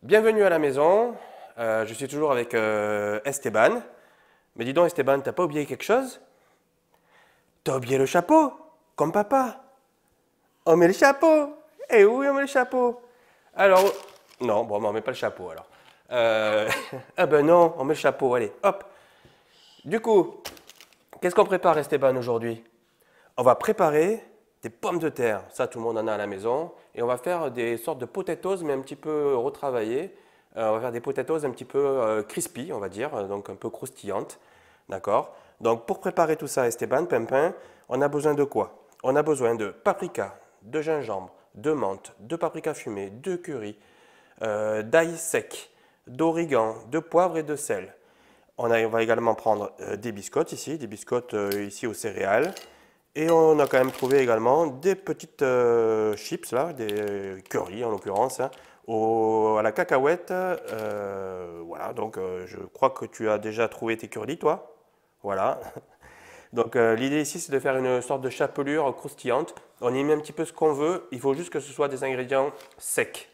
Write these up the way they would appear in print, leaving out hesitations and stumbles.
Bienvenue à la maison, je suis toujours avec Esteban. Mais dis donc Esteban, t'as pas oublié quelque chose? T'as oublié le chapeau, comme papa. On met le chapeau. Eh oui, on met le chapeau. Alors, non, bon, on met pas le chapeau alors. Ah ben non, on met le chapeau, allez, hop. Du coup, qu'est-ce qu'on prépare Esteban aujourd'hui? On va préparer des pommes de terre, ça tout le monde en a à la maison, et on va faire des sortes de potatoes mais un petit peu retravaillées. On va faire des potatoes un petit peu crispy, on va dire, donc un peu croustillantes, d'accord? Donc pour préparer tout ça, Esteban, Pimpin, on a besoin de quoi? On a besoin de paprika, de gingembre, de menthe, de paprika fumé, de curry, d'ail sec, d'origan, de poivre et de sel. On va également prendre des biscottes ici, des biscottes ici aux céréales. Et on a quand même trouvé également des petites chips, là, des curry en l'occurrence, hein, à la cacahuète. Voilà, donc je crois que tu as déjà trouvé tes curly, toi. Voilà. Donc l'idée ici, c'est de faire une sorte de chapelure croustillante. On y met un petit peu ce qu'on veut, il faut juste que ce soit des ingrédients secs.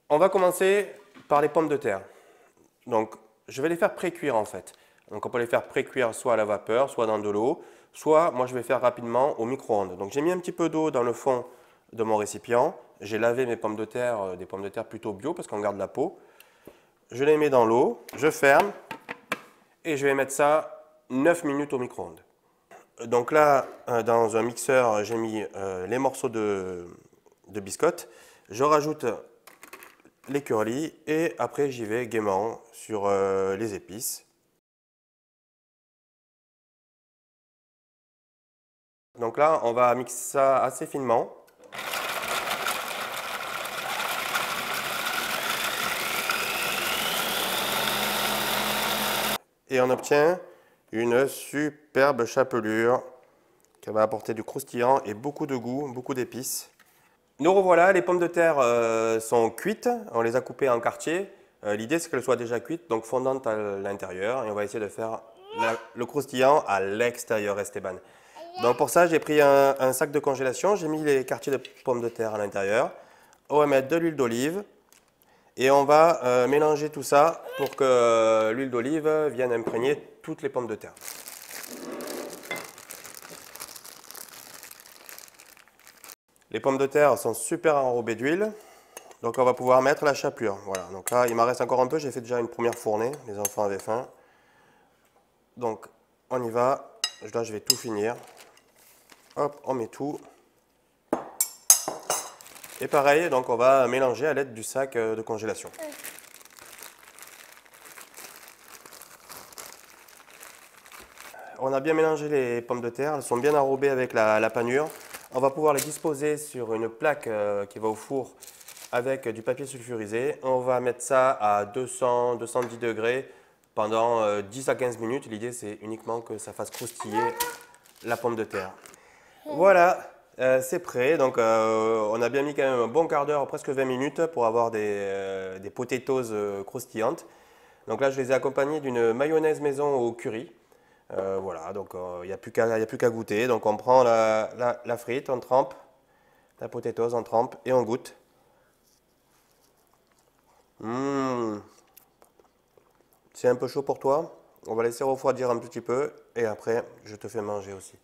On va commencer par les pommes de terre. Donc je vais les faire pré-cuire en fait. Donc on peut les faire pré-cuire soit à la vapeur, soit dans de l'eau, soit moi je vais faire rapidement au micro-ondes. Donc j'ai mis un petit peu d'eau dans le fond de mon récipient. J'ai lavé mes pommes de terre, des pommes de terre plutôt bio parce qu'on garde la peau. Je les mets dans l'eau, je ferme et je vais mettre ça 9 minutes au micro-ondes. Donc là, dans un mixeur, j'ai mis les morceaux de biscottes. Je rajoute les curly et après j'y vais gaiement sur les épices. Donc là, on va mixer ça assez finement. Et on obtient une superbe chapelure qui va apporter du croustillant et beaucoup de goût, beaucoup d'épices. Nous revoilà, les pommes de terre sont cuites, on les a coupées en quartiers. L'idée c'est qu'elles soient déjà cuites, donc fondantes à l'intérieur. Et on va essayer de faire le croustillant à l'extérieur, Esteban. Donc pour ça, j'ai pris un sac de congélation, j'ai mis les quartiers de pommes de terre à l'intérieur. On va mettre de l'huile d'olive et on va mélanger tout ça pour que l'huile d'olive vienne imprégner toutes les pommes de terre. Les pommes de terre sont super enrobées d'huile, donc on va pouvoir mettre la chapelure. Voilà, donc là il m'en reste encore un peu, j'ai fait déjà une première fournée, les enfants avaient faim. Donc on y va, là je vais tout finir. Hop, on met tout. Et pareil, donc on va mélanger à l'aide du sac de congélation. On a bien mélangé les pommes de terre, elles sont bien enrobées avec la panure. On va pouvoir les disposer sur une plaque qui va au four avec du papier sulfurisé. On va mettre ça à 200-210 degrés pendant 10 à 15 minutes. L'idée c'est uniquement que ça fasse croustiller la pomme de terre. Voilà, c'est prêt. Donc on a bien mis quand même un bon quart d'heure, presque 20 minutes pour avoir des potatoes croustillantes. Donc là je les ai accompagnés d'une mayonnaise maison au curry. Voilà, donc il n'y a plus qu'à goûter. Donc on prend la frite, on trempe, la potatoes, on trempe et on goûte. C'est un peu chaud pour toi. On va laisser refroidir un petit peu et après je te fais manger aussi.